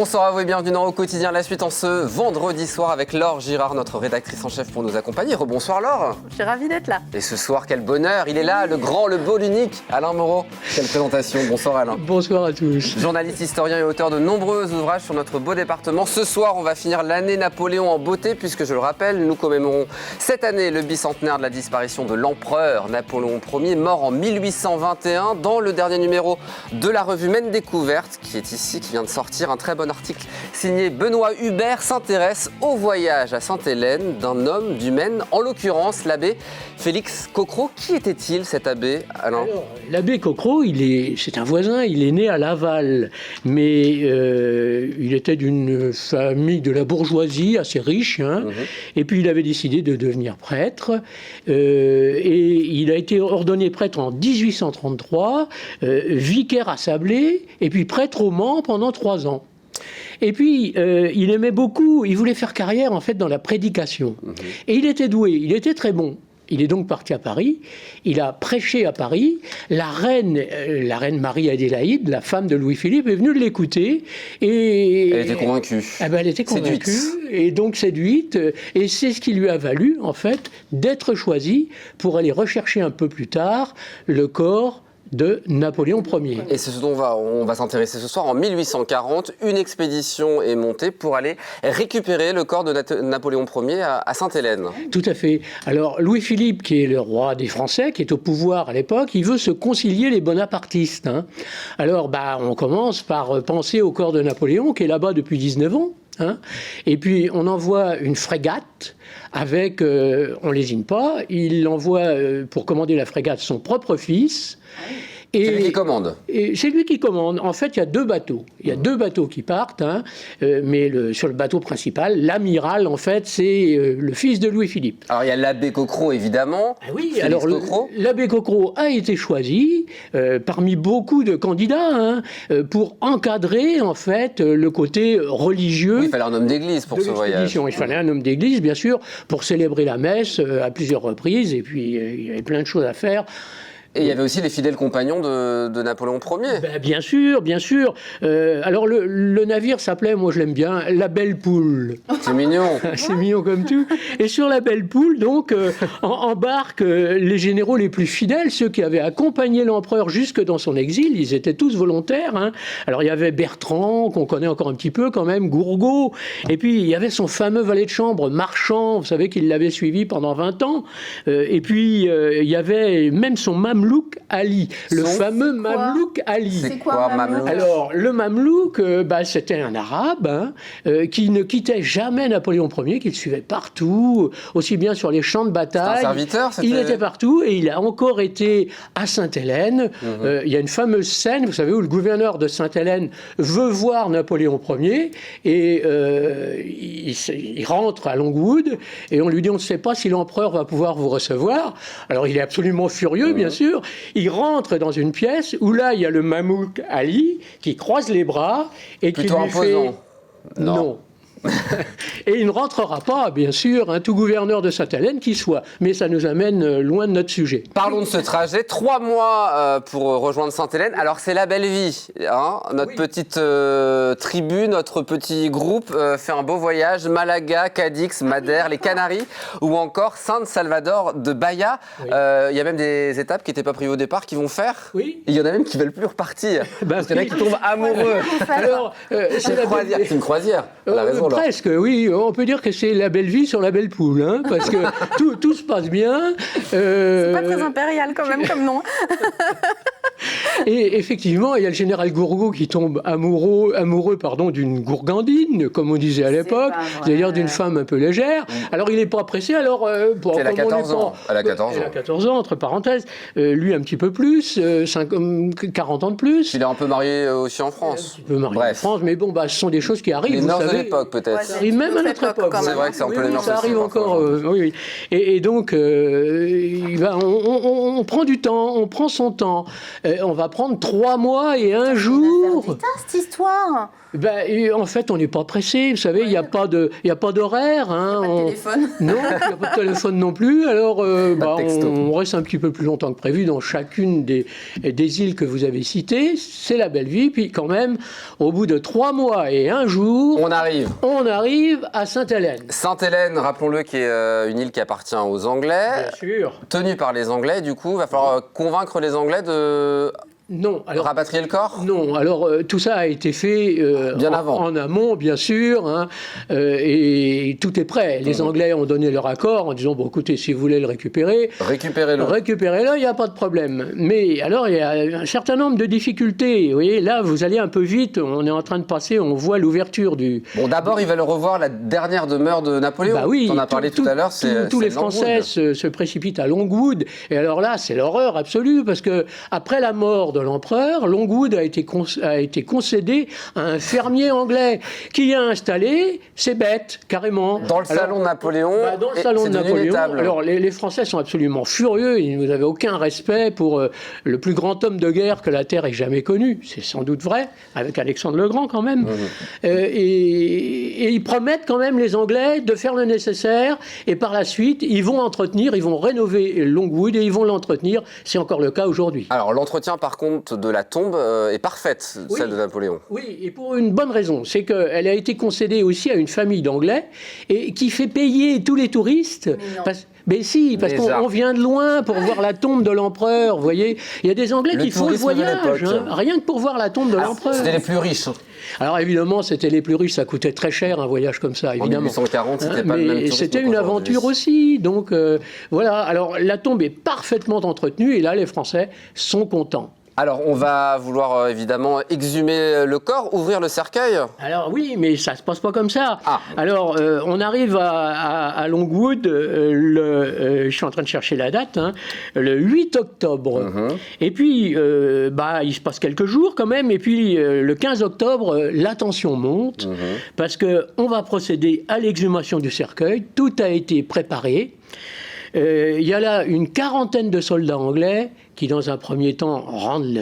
Bonsoir à vous et bienvenue dans Au Quotidien. La suite en ce vendredi soir avec Laure Girard, notre rédactrice en chef pour nous accompagner. Rebonsoir Laure. Je suis ravie d'être là. Et ce soir, quel bonheur, il est là, le grand, le beau, l'unique, Alain Moreau. Quelle présentation, bonsoir Alain. Bonsoir à tous. Journaliste, historien et auteur de nombreux ouvrages sur notre beau département. Ce soir, on va finir l'année Napoléon en beauté puisque, je le rappelle, nous commémorons cette année le bicentenaire de la disparition de l'empereur Napoléon Ier, mort en 1821 dans le dernier numéro de la revue Maine Découverte, qui est ici, qui vient de sortir. Un très bon article signé Benoît Hubert s'intéresse au voyage à Sainte-Hélène d'un homme du Maine, en l'occurrence l'abbé Félix Cocro. Qui était-il cet abbé, Alain ? Alors, l'abbé Cocro, c'est un voisin, il est né à Laval, mais il était d'une famille de la bourgeoisie assez riche, et puis il avait décidé de devenir prêtre, et il a été ordonné prêtre en 1833, vicaire à Sablé, et puis prêtre au Mans pendant 3 ans. Et puis, il aimait beaucoup, il voulait faire carrière en fait dans la prédication. Et il était doué, il était très bon. Il est donc parti à Paris, il a prêché à Paris, la reine Marie-Adélaïde, la femme de Louis-Philippe, est venue l'écouter. Et elle était convaincue. Elle était convaincue, et donc séduite, et c'est ce qui lui a valu, en fait, d'être choisie pour aller rechercher un peu plus tard le corps de Napoléon Ier. Et c'est ce dont on va s'intéresser ce soir. En 1840, une expédition est montée pour aller récupérer le corps de Napoléon Ier à Sainte-Hélène. Tout à fait. Alors Louis-Philippe, qui est le roi des Français, qui est au pouvoir à l'époque, il veut se concilier les bonapartistes. Alors on commence par penser au corps de Napoléon, qui est là-bas depuis 19 ans. Et puis on envoie une frégate avec, on ne lésine pas, il envoie pour commander la frégate son propre fils. C'est lui qui commande. Et c'est lui qui commande. En fait, il y a 2 bateaux. Il y a 2 bateaux qui partent, mais sur le bateau principal, l'amiral, en fait, c'est le fils de Louis-Philippe. Alors, il y a l'abbé Cocro, évidemment. Oui, alors l'abbé Cocro a été choisi parmi beaucoup de candidats pour encadrer, en fait, le côté religieux. Oui, il fallait un homme d'église pour ce voyage. Il fallait un homme d'église, bien sûr, pour célébrer la messe à plusieurs reprises. Et puis, il y avait plein de choses à faire. Et il y avait aussi les fidèles compagnons de Napoléon Ier. Bien sûr, bien sûr. Alors le navire s'appelait, moi je l'aime bien, la Belle Poule. C'est mignon. C'est mignon comme tout. Et sur la Belle Poule, donc, embarquent les généraux les plus fidèles, ceux qui avaient accompagné l'empereur jusque dans son exil. Ils étaient tous volontaires. Alors il y avait Bertrand, qu'on connaît encore un petit peu quand même, Gourgaud. Et puis il y avait son fameux valet de chambre, Marchand, vous savez qu'il l'avait suivi pendant 20 ans. Et puis il y avait même son Mamelouk Ali, le fameux Mamelouk Ali. C'est quoi Mamelouk ? Alors, le Mamelouk, c'était un arabe qui ne quittait jamais Napoléon Ier, qu'il suivait partout, aussi bien sur les champs de bataille. C'est un serviteur, Il était partout et il a encore été à Sainte-Hélène. Il y a une fameuse scène, vous savez, où le gouverneur de Sainte-Hélène veut voir Napoléon Ier et il rentre à Longwood et on lui dit on ne sait pas si l'empereur va pouvoir vous recevoir. Alors, il est absolument furieux, bien sûr. Il rentre dans une pièce où là, il y a le Mamelouk Ali qui croise les bras et qui lui imposant. fait... Non. Et il ne rentrera pas, bien sûr, tout gouverneur de Sainte-Hélène qui soit. Mais ça nous amène loin de notre sujet. Parlons de ce trajet. 3 mois pour rejoindre Sainte-Hélène. Alors, c'est la belle vie. Notre petite tribu, notre petit groupe fait un beau voyage. Malaga, Cadix, Madère, les Canaries ou encore Saint-Salvador de Bahia. Il y a même des étapes qui n'étaient pas prévues au départ qui vont faire. Oui. Et il y en a même qui ne veulent plus repartir. Parce qu'il y en a qui tombent amoureux. Alors, c'est une croisière. Elle a raison. Presque, oui. On peut dire que c'est la belle vie sur la belle poule, parce que tout se passe bien. C'est pas très impérial quand même comme nom. Et effectivement, il y a le général Gourgaud qui tombe amoureux d'une gourgandine, comme on disait à l'époque, c'est-à-dire d'une femme un peu légère. Alors, il n'est pas pressé. Alors, elle a 14 ans. Elle a 14 ans, entre parenthèses. Lui, un petit peu plus, 40 ans de plus. Il est un peu marié aussi en France. Un peu marié en France, mais bon, ce sont des choses qui arrivent. Les mœurs de l'époque, peut-être. Et même à notre époque. C'est vrai que c'est un peu les mœurs. Ça arrive encore. Oui. Et donc, on prend du temps, on prend son temps. On va va prendre 3 mois et 1 Une jour. affaire d'État, cette histoire. Ben, et en fait, on n'est pas pressé, vous savez, il n'y a pas d'horaire. Hein, Pas de téléphone. Non, il n'y a pas de téléphone non plus. Alors, de texto. on reste un petit peu plus longtemps que prévu dans chacune des îles que vous avez citées. C'est la belle vie. Puis quand même, au bout de 3 mois et 1 jour, On arrive. on arrive à Sainte-Hélène. Sainte-Hélène, rappelons-le, qui est une île qui appartient aux Anglais, Bien sûr. tenue par les Anglais. Du coup, il va falloir convaincre les Anglais de Non, alors... rapatrier le corps. Non, alors tout ça a été fait Bien avant. en amont, bien sûr, hein, et tout est prêt. Les Anglais ont donné leur accord en disant, bon, écoutez, si vous voulez le récupérer, Récupérez-le. récupérez-le, il n'y a pas de problème. Mais alors, il y a un certain nombre de difficultés. Vous voyez, là, vous allez un peu vite, on est en train de passer, on voit l'ouverture du... Bon, d'abord, ils veulent revoir la dernière demeure de Napoléon. Bah oui, on a parlé tout à l'heure. tous les Français se précipitent à Longwood. Et alors là, c'est l'horreur absolue, parce que après la mort de l'empereur, Longwood a été concédé à un fermier anglais qui a installé ses bêtes, carrément. Dans le salon de Napoléon. Dans le salon de c'est devenu une Napoléon. étable. Alors, les Français sont absolument furieux. Vous n'avez aucun respect pour le plus grand homme de guerre que la Terre ait jamais connu. C'est sans doute vrai, avec Alexandre le Grand quand même. Et ils promettent quand même, les Anglais, de faire le nécessaire. Et par la suite, ils vont rénover Longwood et ils vont l'entretenir. C'est encore le cas aujourd'hui. Alors, l'entretien, par contre, de la tombe est parfaite, Oui. celle de Napoléon. Oui, et pour une bonne raison, c'est qu'elle a été concédée aussi à une famille d'Anglais et qui fait payer tous les touristes. Mais si, parce Déjà. qu'on vient de loin pour voir la tombe de l'empereur, vous voyez. Il y a des Anglais Le qui font le tourisme de voyage, l'époque. rien que pour voir la tombe de l'empereur. C'était les plus riches. Alors évidemment, c'était les plus riches, ça coûtait très cher un voyage comme ça, En évidemment. 1840, c'était pas le même Mais tourisme c'était une qu'aujourd'hui. aventure aussi, donc voilà. Alors la tombe est parfaitement entretenue et là, les Français sont contents. Alors, on va vouloir évidemment exhumer le corps, ouvrir le cercueil. Alors oui, mais ça se passe pas comme ça. Ah. Alors on arrive à Longwood, je suis en train de chercher la date, hein, le 8 octobre. Et puis il se passe quelques jours quand même. Et puis le 15 octobre, la tension monte parce que on va procéder à l'exhumation du cercueil. Tout a été préparé. Il y a là une quarantaine de soldats anglais qui, dans un premier temps, rendent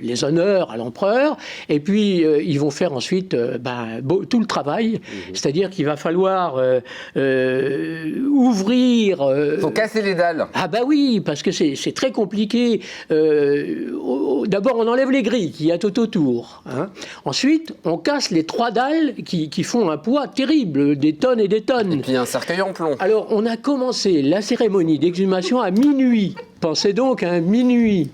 les honneurs à l'empereur, et puis ils vont faire ensuite tout le travail, c'est-à-dire qu'il va falloir ouvrir... Il faut casser les dalles. Ah bah oui, parce que c'est très compliqué. D'abord, on enlève les grilles qu'il y a tout autour. Hein. Ensuite, on casse les 3 dalles qui font un poids terrible, des tonnes et des tonnes. Et puis un cercueil en plomb. Alors, on a commencé la cérémonie d'exhumation à minuit. Pensez donc à minuit.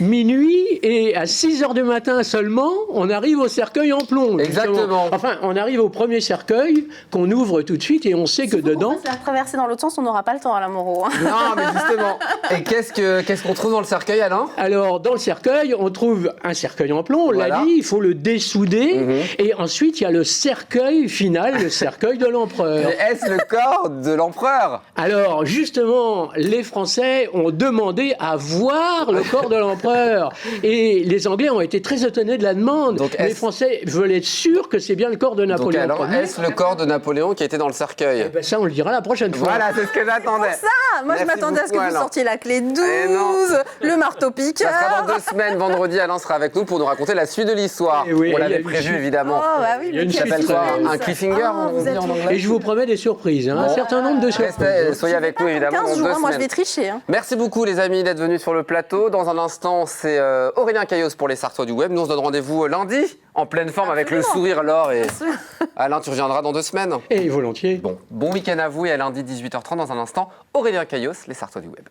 Minuit, et à 6h du matin seulement, on arrive au cercueil en plomb. Exactement. Justement. Enfin, on arrive au premier cercueil qu'on ouvre tout de suite et on sait que dedans... Si on la traverser dans l'autre sens, on n'aura pas le temps à la Moreau. Non, mais justement. Et qu'est-ce qu'on trouve dans le cercueil, Alain? Alors, dans le cercueil, on trouve un cercueil en plomb, on l'a Voilà. dit, il faut le dessouder, et ensuite, il y a le cercueil final, le cercueil de l'empereur. Mais est-ce le corps de l'empereur? Alors, justement, les Français ont demandé à voir le corps de l'empereur. Et les Anglais ont été très étonnés de la demande. Donc, les Français veulent être sûrs que c'est bien le corps de Donc Napoléon alors, Ier. est-ce le corps de Napoléon qui était dans le cercueil? Eh ben, ça, on le dira la prochaine fois. Voilà, c'est ce que j'attendais. Ça, moi je Merci m'attendais à ce que beaucoup, vous Alain. sortiez la clé 12, Eh non. le marteau Ça piqueur. sera dans 2 semaines, vendredi, Alain sera avec nous pour nous raconter la suite de l'histoire. Eh oui, On il y l'avait a une prévu, suite. évidemment. Oh bah oui, Il y a mais une quel Ça s'appelle quoi? suspense. Un cliffhanger, Oh, on vous dit êtes en fous. anglais? Et je vous promets des surprises, hein, un certain nombre de surprises. Soyez avec nous, évidemment, 15 dans 2 jours, moi je semaines. vais tricher. Hein. Merci beaucoup les amis d'être venus sur le plateau. Dans un instant, c'est Aurélien Caillos pour les Sartois du Web. Nous on se donne rendez-vous lundi, en pleine forme, avec le sourire, Laure. Et Alain, tu reviendras dans 2 semaines. Et volontiers. Bon week-end à vous et à lundi 18h30 dans un instant. Aurélien Caillos, les Sartois du Web.